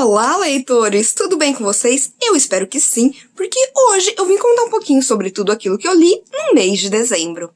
Olá, leitores! Tudo bem com vocês? Eu espero que sim, porque hoje eu vim contar um pouquinho sobre tudo aquilo que eu li no mês de dezembro.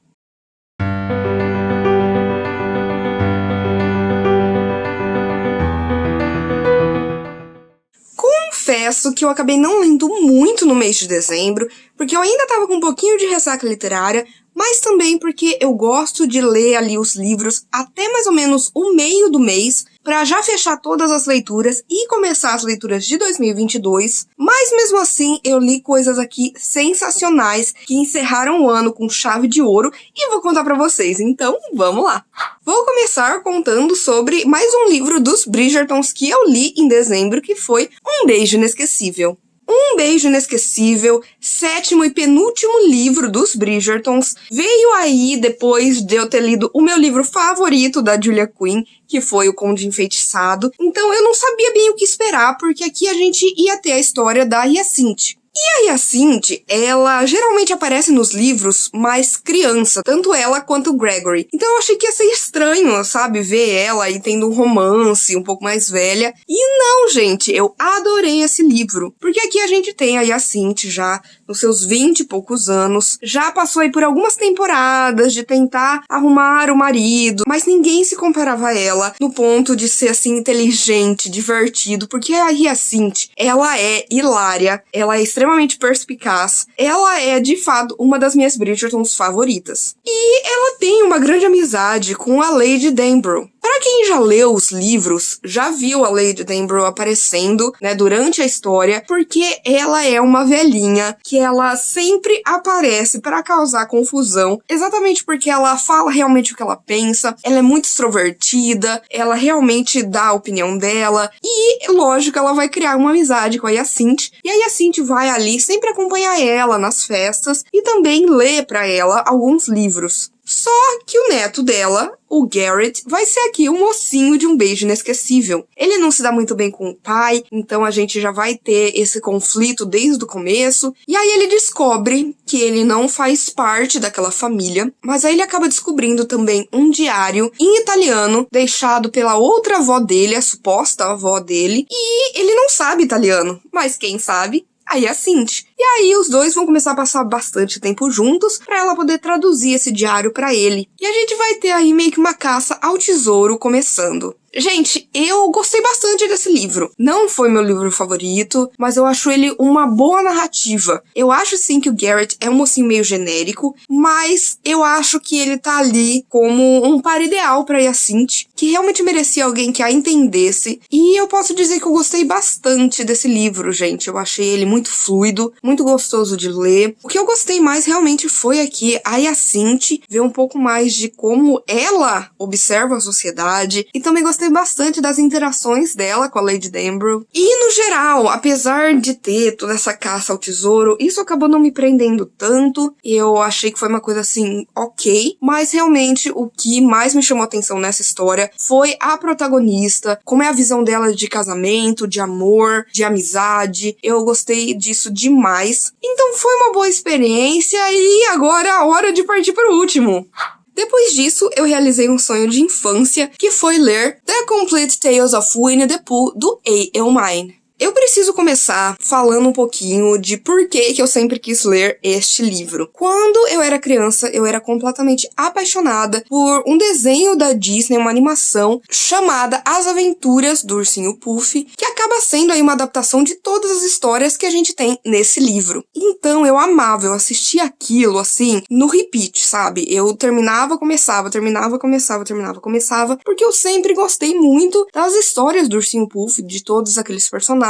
Confesso que eu acabei não lendo muito no mês de dezembro, porque eu ainda estava com um pouquinho de ressaca literária, mas também porque eu gosto de ler ali os livros até mais ou menos o meio do mês, para já fechar todas as leituras e começar as leituras de 2022, mas mesmo assim eu li coisas aqui sensacionais que encerraram o ano com chave de ouro e vou contar para vocês, então vamos lá! Vou começar contando sobre mais um livro dos Bridgertons que eu li em dezembro, que foi Um Beijo Inesquecível. Um Beijo Inesquecível, sétimo e penúltimo livro dos Bridgertons, veio aí depois de eu ter lido o meu livro favorito da Julia Quinn, que foi O Conde Enfeitiçado. Então eu não sabia bem o que esperar, porque aqui a gente ia ter a história da Hyacinthe. E a Hyacinthe, ela geralmente aparece nos livros mais criança, tanto ela quanto o Gregory. Então eu achei que ia ser estranho, sabe, ver ela aí tendo um romance um pouco mais velha. E não, gente, eu adorei esse livro. Porque aqui a gente tem a Hyacinthe já nos seus 20 e poucos anos, já passou aí por algumas temporadas de tentar arrumar o marido, mas ninguém se comparava a ela no ponto de ser assim inteligente, divertido, porque a Hyacinthe, ela é hilária, ela é extremamente perspicaz, ela é de fato uma das minhas Bridgertons favoritas. E ela tem uma grande amizade com a Lady Danborough. Para quem já leu os livros, já viu a Lady Danborough aparecendo, né, durante a história, porque ela é uma velhinha que ela sempre aparece para causar confusão, exatamente porque ela fala realmente o que ela pensa, ela é muito extrovertida, ela realmente dá a opinião dela, e, lógico, ela vai criar uma amizade com a Hyacinthe, e a Hyacinthe vai ali sempre acompanhar ela nas festas e também ler para ela alguns livros. Só que o neto dela, o Garrett, vai ser aqui o mocinho de Um Beijo Inesquecível. Ele não se dá muito bem com o pai, então a gente já vai ter esse conflito desde o começo. E aí ele descobre que ele não faz parte daquela família, mas aí ele acaba descobrindo também um diário em italiano, deixado pela outra avó dele, a suposta avó dele, e ele não sabe italiano, mas quem sabe? A Hyacinthe. E aí os dois vão começar a passar bastante tempo juntos para ela poder traduzir esse diário para ele. E a gente vai ter aí meio que uma caça ao tesouro começando. Gente, eu gostei bastante desse livro. Não foi meu livro favorito, mas eu acho ele uma boa narrativa. Eu acho sim que o Garrett é um mocinho meio genérico, mas eu acho que ele tá ali como um par ideal pra Hyacinthe, que realmente merecia alguém que a entendesse. E eu posso dizer que eu gostei bastante desse livro, gente. Eu achei ele muito fluido, muito gostoso de ler. O que eu gostei mais realmente foi aqui a Hyacinthe, ver um pouco mais de como ela observa a sociedade, e também gostei bastante das interações dela com a Lady Danborough. E, no geral, apesar de ter toda essa caça ao tesouro, isso acabou não me prendendo tanto. Eu achei que foi uma coisa, assim, ok. Mas, realmente, o que mais me chamou a atenção nessa história foi a protagonista, como é a visão dela de casamento, de amor, de amizade. Eu gostei disso demais. Então, foi uma boa experiência e agora é a hora de partir para o último. Depois disso, eu realizei um sonho de infância, que foi ler The Complete Tales of Winnie the Pooh, do A.L. Mine. Eu preciso começar falando um pouquinho de por que eu sempre quis ler este livro. Quando eu era criança, eu era completamente apaixonada por um desenho da Disney, uma animação chamada As Aventuras do Ursinho Puff, que acaba sendo aí uma adaptação de todas as histórias que a gente tem nesse livro. Então eu amava, eu assistia aquilo assim, no repeat, sabe? Eu terminava, começava, terminava, começava, terminava, começava, porque eu sempre gostei muito das histórias do Ursinho Puff, de todos aqueles personagens,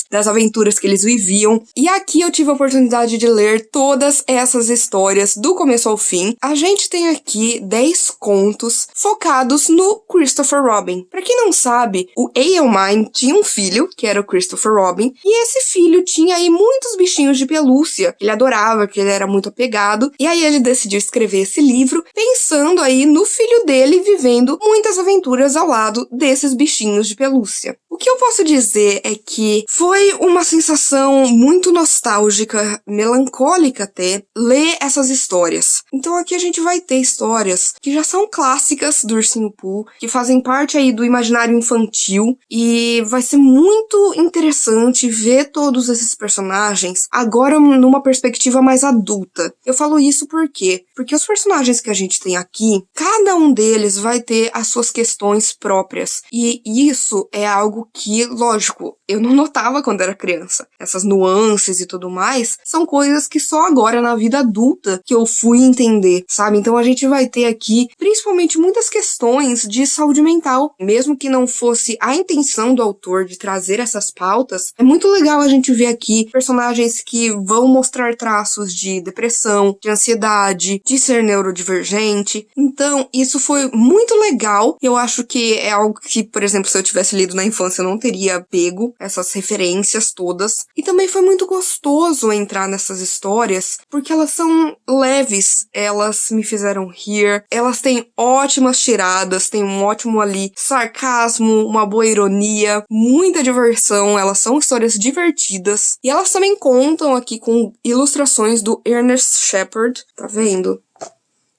das aventuras que eles viviam. E aqui eu tive a oportunidade de ler todas essas histórias do começo ao fim. A gente tem aqui 10 contos focados no Christopher Robin. Pra quem não sabe, o A.L. Mine tinha um filho, que era o Christopher Robin, e esse filho tinha aí muitos bichinhos de pelúcia. Ele adorava, que ele era muito apegado, e aí ele decidiu escrever esse livro pensando aí no filho dele vivendo muitas aventuras ao lado desses bichinhos de pelúcia. O que eu posso dizer é que foi uma sensação muito nostálgica, melancólica até, ler essas histórias. Então aqui a gente vai ter histórias que já são clássicas do Ursinho Pooh, que fazem parte aí do imaginário infantil, e vai ser muito interessante ver todos esses personagens agora numa perspectiva mais adulta. Eu falo isso por quê? Porque os personagens que a gente tem aqui, cada um deles vai ter as suas questões próprias, e isso é algo que, lógico, eu não notava quando era criança. Essas nuances e tudo mais são coisas que só agora na vida adulta que eu fui entender, sabe? Então a gente vai ter aqui, principalmente, muitas questões de saúde mental. Mesmo que não fosse a intenção do autor de trazer essas pautas, é muito legal a gente ver aqui personagens que vão mostrar traços de depressão, de ansiedade, de ser neurodivergente. Então, isso foi muito legal. Eu acho que é algo que, por exemplo, se eu tivesse lido na infância, eu não teria pego essas referências todas. E também foi muito gostoso entrar nessas histórias, porque elas são leves, elas me fizeram rir, elas têm ótimas tiradas, tem um ótimo ali sarcasmo, uma boa ironia, muita diversão, elas são histórias divertidas. E elas também contam aqui com ilustrações do Ernest Shepard, tá vendo?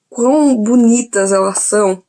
Quão bonitas elas são.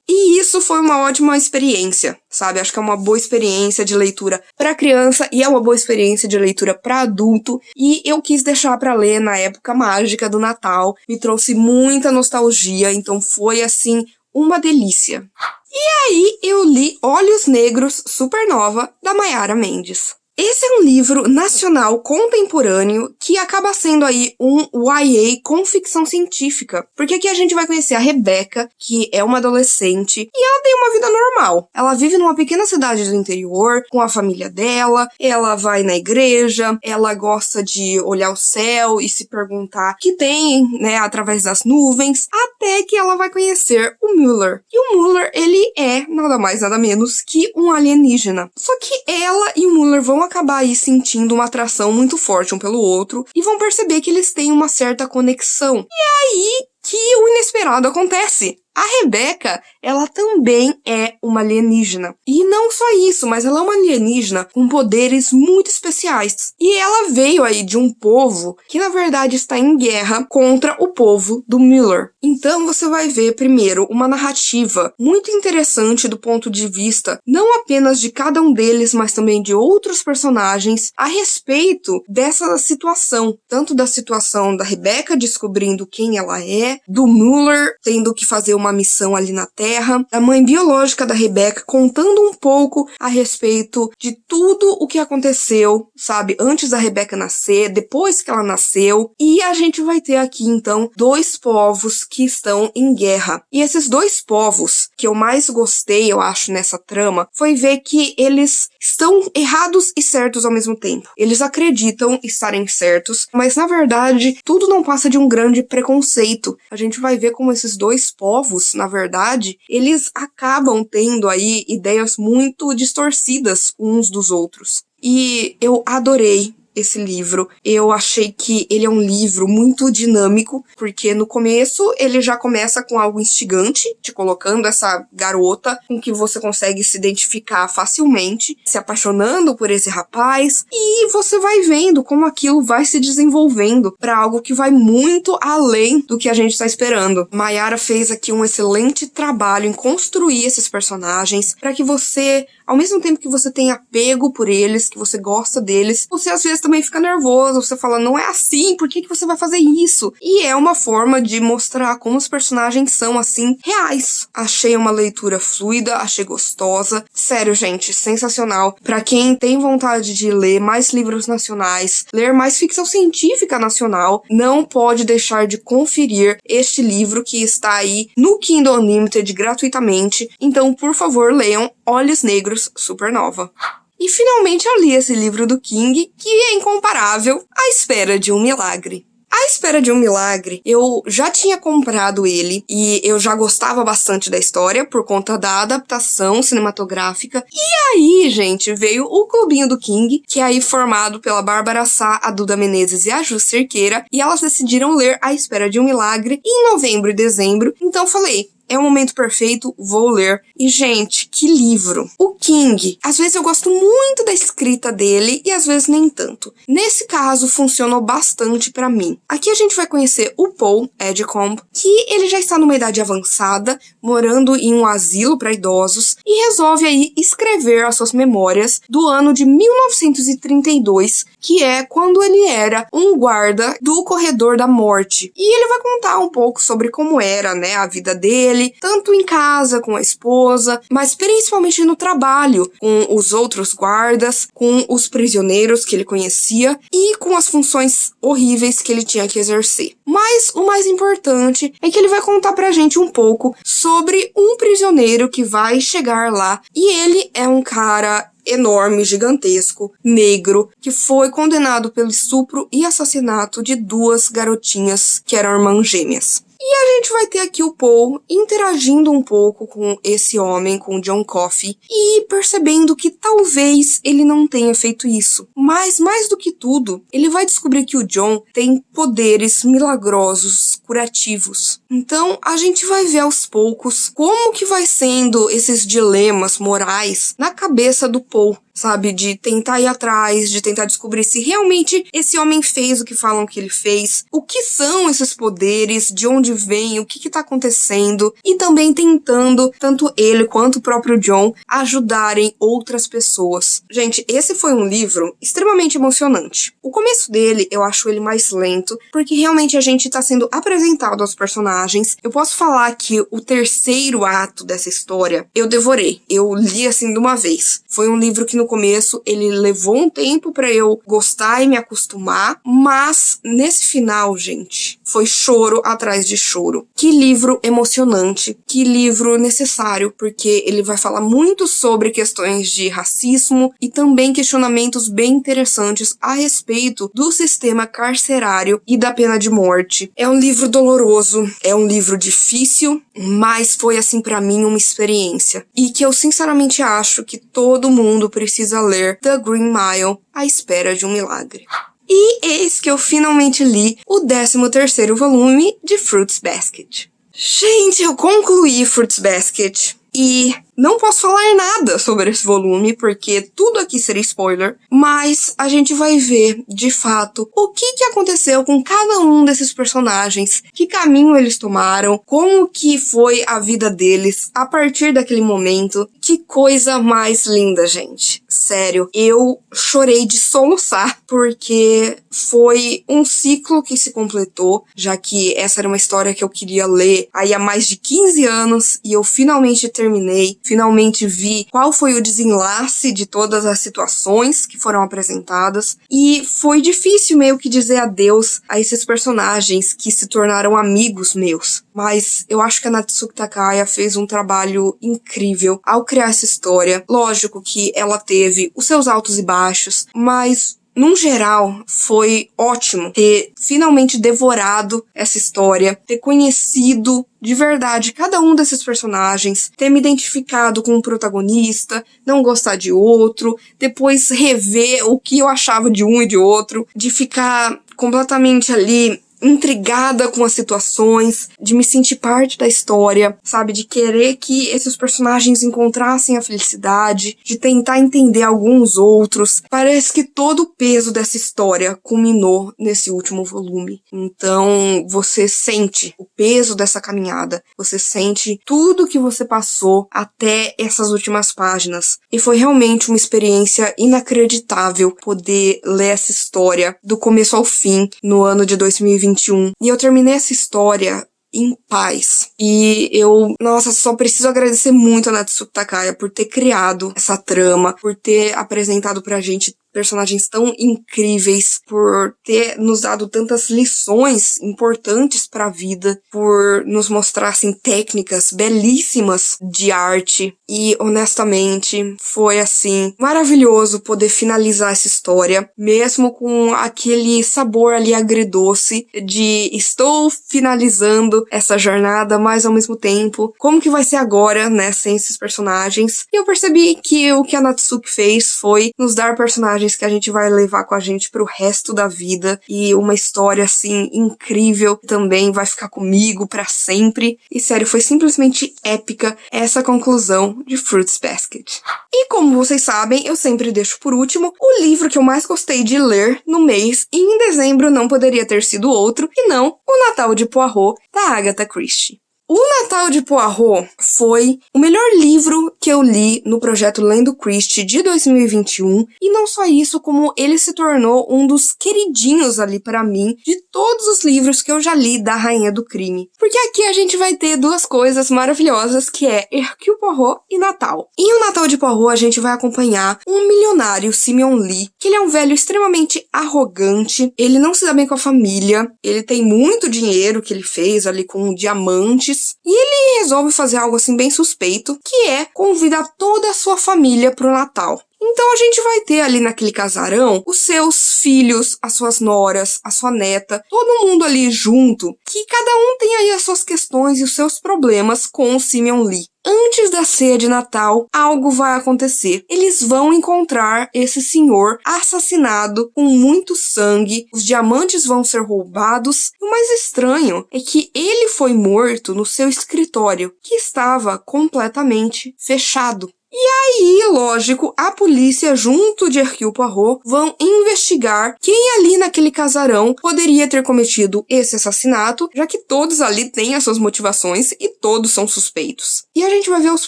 E isso foi uma ótima experiência, sabe? Acho que é uma boa experiência de leitura para criança e é uma boa experiência de leitura para adulto. E eu quis deixar para ler na época mágica do Natal. Me trouxe muita nostalgia, então foi assim uma delícia. E aí eu li Olhos Negros Supernova, da Mayara Mendes. Esse é um livro nacional contemporâneo que acaba sendo aí um YA com ficção científica. Porque aqui a gente vai conhecer a Rebecca, que é uma adolescente, e ela tem uma vida normal. Ela vive numa pequena cidade do interior, com a família dela, ela vai na igreja, ela gosta de olhar o céu e se perguntar o que tem, né, através das nuvens, até que ela vai conhecer o Mueller. E o Mueller, ele é nada mais nada menos que um alienígena. Só que ela e o Mueller vão acabar aí sentindo uma atração muito forte um pelo outro e vão perceber que eles têm uma certa conexão. E aí que o inesperado acontece. A Rebecca, ela também é uma alienígena. E não só isso, mas ela é uma alienígena com poderes muito especiais. E ela veio aí de um povo que, na verdade, está em guerra contra o povo do Mueller. Então, você vai ver, primeiro, uma narrativa muito interessante do ponto de vista não apenas de cada um deles, mas também de outros personagens a respeito dessa situação. Tanto da situação da Rebecca descobrindo quem ela é, do Mueller tendo que fazer uma missão ali na Terra, a mãe biológica da Rebecca contando um pouco a respeito de tudo o que aconteceu, sabe, antes da Rebecca nascer, depois que ela nasceu, e a gente vai ter aqui então dois povos que estão em guerra. E esses dois povos que eu mais gostei, eu acho, nessa trama, foi ver que eles estão errados e certos ao mesmo tempo. Eles acreditam estarem certos, mas na verdade tudo não passa de um grande preconceito. A gente vai ver como esses dois povos, na verdade, eles acabam tendo aí ideias muito distorcidas uns dos outros. E eu adorei esse livro. Eu achei que ele é um livro muito dinâmico, porque no começo ele já começa com algo instigante, te colocando essa garota com que você consegue se identificar facilmente, se apaixonando por esse rapaz, e você vai vendo como aquilo vai se desenvolvendo para algo que vai muito além do que a gente está esperando. Mayara fez aqui um excelente trabalho em construir esses personagens para que você, ao mesmo tempo que você tem apego por eles, que você gosta deles, você às vezes também fica nervoso, você fala, não é assim, por que você vai fazer isso? E é uma forma de mostrar como os personagens são, assim, reais. Achei uma leitura fluida, achei gostosa. Sério, gente, sensacional. Pra quem tem vontade de ler mais livros nacionais, ler mais ficção científica nacional, não pode deixar de conferir este livro que está aí no Kindle Unlimited gratuitamente. Então, por favor, leiam Olhos Negros Supernova. E finalmente eu li esse livro do King, que é incomparável, A Espera de um Milagre. A Espera de um Milagre, eu já tinha comprado ele e eu já gostava bastante da história por conta da adaptação cinematográfica. E aí, gente, veio o Clubinho do King, que é aí formado pela Bárbara Sá, a Duda Menezes e a Ju Cerqueira, e elas decidiram ler A Espera de um Milagre em novembro e dezembro. Então falei, é o momento perfeito, vou ler. E, gente, que livro! O King, às vezes eu gosto muito da escrita dele e às vezes nem tanto. Nesse caso, funcionou bastante pra mim. Aqui a gente vai conhecer o Paul Edgecombe, que ele já está numa idade avançada, morando em um asilo para idosos, e resolve aí escrever as suas memórias do ano de 1932, que é quando ele era um guarda do corredor da morte. E ele vai contar um pouco sobre como era, né, a vida dele, tanto em casa com a esposa, mas principalmente no trabalho, com os outros guardas, com os prisioneiros que ele conhecia e com as funções horríveis que ele tinha que exercer. Mas o mais importante é que ele vai contar pra gente um pouco sobre um prisioneiro que vai chegar lá, e ele é um cara enorme, gigantesco, negro, que foi condenado pelo estupro e assassinato de 2 garotinhas que eram irmãs gêmeas. E a gente vai ter aqui o Paul interagindo um pouco com esse homem, com John Coffey, e percebendo que talvez ele não tenha feito isso. Mas, mais do que tudo, ele vai descobrir que o John tem poderes milagrosos, curativos. Então, a gente vai ver aos poucos como que vai sendo esses dilemas morais na cabeça do Paul, sabe? De tentar ir atrás, de tentar descobrir se realmente esse homem fez o que falam que ele fez, o que são esses poderes, de onde vem, o que tá acontecendo, e também tentando, tanto ele quanto o próprio John, ajudarem outras pessoas. Gente, esse foi um livro extremamente emocionante. O começo dele, eu acho ele mais lento, porque realmente a gente tá sendo apresentado aos personagens. Eu posso falar que o 3º ato dessa história, eu devorei. Eu li assim de uma vez. Foi um livro que no começo ele levou um tempo pra eu gostar e me acostumar, mas nesse final, gente, foi choro atrás de choro. Que livro emocionante, que livro necessário, porque ele vai falar muito sobre questões de racismo e também questionamentos bem interessantes a respeito do sistema carcerário e da pena de morte. É um livro doloroso, é um livro difícil, mas foi assim pra mim uma experiência, e que eu sinceramente acho que todo mundo precisa ler The Green Mile, A Espera de um Milagre. E eis que eu finalmente li o 13º volume de Fruits Basket. Gente, eu concluí Fruits Basket e não posso falar nada sobre esse volume, porque tudo aqui seria spoiler, mas a gente vai ver, de fato, o que aconteceu com cada um desses personagens, que caminho eles tomaram, como que foi a vida deles a partir daquele momento. Que coisa mais linda, gente. Sério, eu chorei de soluçar, porque foi um ciclo que se completou, já que essa era uma história que eu queria ler aí há mais de 15 anos, e eu finalmente terminei. Finalmente vi qual foi o desenlace de todas as situações que foram apresentadas, e foi difícil meio que dizer adeus a esses personagens que se tornaram amigos meus. Mas eu acho que a Natsuki Takaya fez um trabalho incrível ao criar essa história. Lógico que ela teve os seus altos e baixos, mas num geral, foi ótimo ter finalmente devorado essa história, ter conhecido de verdade cada um desses personagens, ter me identificado com um protagonista, não gostar de outro, depois rever o que eu achava de um e de outro, de ficar completamente ali intrigada com as situações, de me sentir parte da história, sabe? De querer que esses personagens encontrassem a felicidade, de tentar entender alguns outros. Parece que todo o peso dessa história culminou nesse último volume. Então, você sente o peso dessa caminhada, você sente tudo que você passou até essas últimas páginas. E foi realmente uma experiência inacreditável poder ler essa história do começo ao fim no ano de 2021. E eu terminei essa história em paz. E eu, nossa, só preciso agradecer muito a Natsuki Takaya por ter criado essa trama, por ter apresentado pra gente personagens tão incríveis, por ter nos dado tantas lições importantes para a vida, por nos mostrar assim, técnicas belíssimas de arte. E, honestamente, foi, assim, maravilhoso poder finalizar essa história, mesmo com aquele sabor ali agridoce de estou finalizando essa jornada, mas ao mesmo tempo, como que vai ser agora, né, sem esses personagens? E eu percebi que o que a Natsuki fez foi nos dar personagens personagens que a gente vai levar com a gente pro resto da vida e uma história assim incrível também vai ficar comigo pra sempre. E sério, foi simplesmente épica essa conclusão de Fruits Basket. E como vocês sabem, eu sempre deixo por último o livro que eu mais gostei de ler no mês, e em dezembro não poderia ter sido outro que não O Natal de Poirot, da Agatha Christie. O Natal de Poirot foi o melhor livro que eu li no projeto Lendo Christie de 2021, e não só isso, como ele se tornou um dos queridinhos ali para mim de todos os livros que eu já li da Rainha do Crime. Porque aqui a gente vai ter duas coisas maravilhosas, que é Hercule Poirot e Natal. E o Natal de Poirot a gente vai acompanhar um milionário, Simeon Lee, que ele é um velho extremamente arrogante, ele não se dá bem com a família, ele tem muito dinheiro que ele fez ali com diamantes, e ele resolve fazer algo assim bem suspeito, que é convidar toda a sua família pro Natal. Então a gente vai ter ali naquele casarão os seus filhos, as suas noras, a sua neta, todo mundo ali junto, que cada um tem aí as suas questões e os seus problemas com o Simeon Lee. Antes da ceia de Natal, algo vai acontecer. Eles vão encontrar esse senhor assassinado com muito sangue, os diamantes vão ser roubados, e o mais estranho é que ele foi morto no seu escritório, que estava completamente fechado. E aí, lógico, a polícia junto de Hercule Poirot vão investigar quem ali naquele casarão poderia ter cometido esse assassinato, já que todos ali têm as suas motivações e todos são suspeitos. E a gente vai ver aos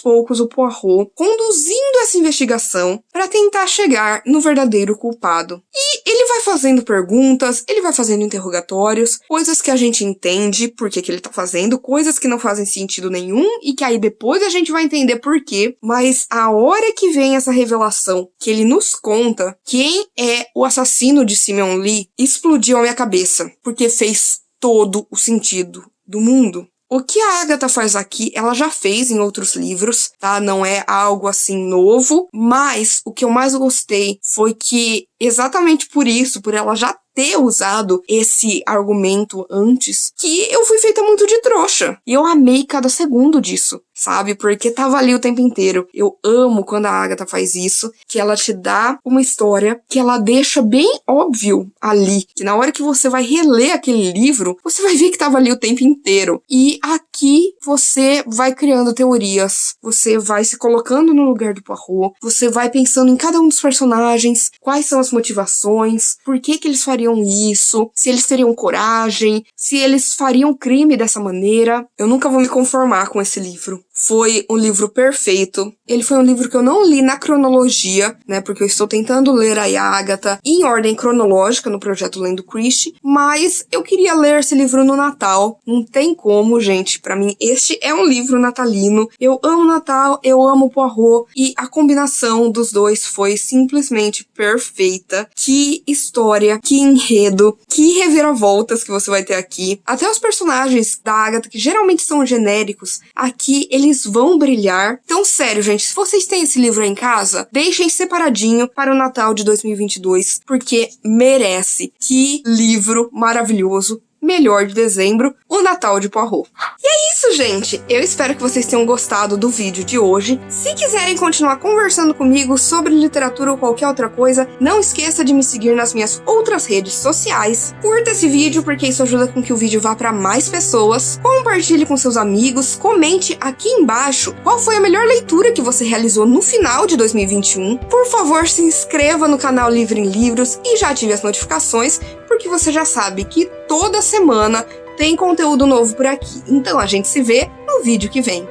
poucos o Poirot conduzindo essa investigação para tentar chegar no verdadeiro culpado. E ele vai fazendo perguntas, ele vai fazendo interrogatórios, coisas que a gente entende por que ele tá fazendo, coisas que não fazem sentido nenhum e que aí depois a gente vai entender por quê, mas a hora que vem essa revelação, que ele nos conta quem é o assassino de Simeon Lee, explodiu a minha cabeça, porque fez todo o sentido do mundo. O que a Agatha faz aqui, ela já fez em outros livros, tá? Não é algo assim novo, mas o que eu mais gostei foi que, exatamente por isso, por ela já ter usado esse argumento antes, que eu fui feita muito de trouxa. E eu amei cada segundo disso, sabe? Porque tava ali o tempo inteiro. Eu amo quando a Agatha faz isso, que ela te dá uma história que ela deixa bem óbvio ali, que na hora que você vai reler aquele livro, você vai ver que tava ali o tempo inteiro. E aqui você vai criando teorias, você vai se colocando no lugar do Poirot, você vai pensando em cada um dos personagens, quais são as motivações, por que eles fariam isso, se eles teriam coragem, se eles fariam crime dessa maneira. Eu nunca vou me conformar com esse livro. Foi um livro perfeito. Ele foi um livro que eu não li na cronologia, né, porque eu estou tentando ler a Agatha em ordem cronológica no projeto Lendo Christie, mas eu queria ler esse livro no Natal. Não tem como, gente. Pra mim, este é um livro natalino. Eu amo Natal, eu amo Poirot, e a combinação dos dois foi simplesmente perfeita. Que história, que enredo, que reviravoltas que você vai ter aqui. Até os personagens da Agatha, que geralmente são genéricos, aqui eles vão brilhar. Então, sério, gente, se vocês têm esse livro aí em casa, deixem separadinho para o Natal de 2022, porque merece. Que livro maravilhoso. Melhor de dezembro, O Natal de Poirot. E é isso, gente! Eu espero que vocês tenham gostado do vídeo de hoje. Se quiserem continuar conversando comigo sobre literatura ou qualquer outra coisa, não esqueça de me seguir nas minhas outras redes sociais. Curta esse vídeo, porque isso ajuda com que o vídeo vá para mais pessoas. Compartilhe com seus amigos. Comente aqui embaixo qual foi a melhor leitura que você realizou no final de 2021. Por favor, se inscreva no canal Livre em Livros e já ative as notificações, porque você já sabe que toda semana tem conteúdo novo por aqui. Então a gente se vê no vídeo que vem.